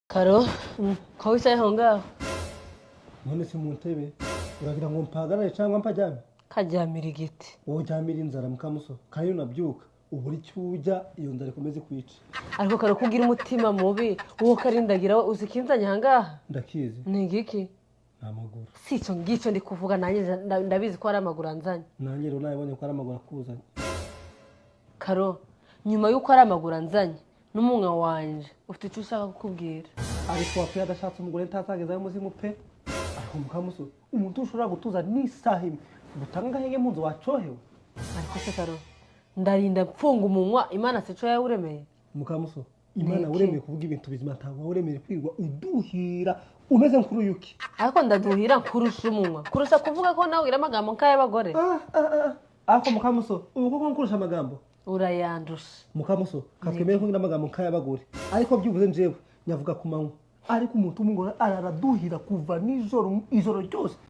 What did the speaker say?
Karo, ko wicaye aho ngaho none se mu ntebe uragira ngo mpagarare cyangwa mpajyame? karyamira igiti. wowe jyamira inzara mukamuso kandi unabyuka ubura icyo ujya iyo nzara ikomeze kwica. Ariko Karo kugira umutima mubi uwo karindagira uzi kinzanye aha ngaha Ndakizi ni igiki? nta maguru. Si icyo ngicyo ndi kuvuga, nanjye ndabizi ko ari amaguru anzanye. Nanjye rero nabonye ko ari amaguru akuzanye. Karo, nyuma y'uko ari amaguru anzanye n'umunwa wanje ufite icyo ushaka kukubwira. Ariko wapfuye adashatse umugore ntazagezayo umuzimu pe. Ariko mukamuso umuntu ushobora gutuza n'isaha imwe gutanga hege mu nzu wacohewe. Ariko se Karo, ndarinda mfunga umunwa Imana sico yawuremeye. Mukamuso Imana Niki? uremeye kuvuga ibintu bizima, ntabwo uremeye kwirwa uduhira umeze nk'uruyuki. Ariko ndaduhira kurusha umunwa, kurusha kuvuga ko nawe ugira amagambo nk'ay'abagore. Ariko mukamuso ubu koko nkurusha amagambo. Urayandusha. Mukamuso katwemeye kugira amagambo nk'ay'abagore, ariko byibuze njewe nyavuga ku manywa. Ariko umuntu umugore araraduhira kuva nijoro ijoro ryose.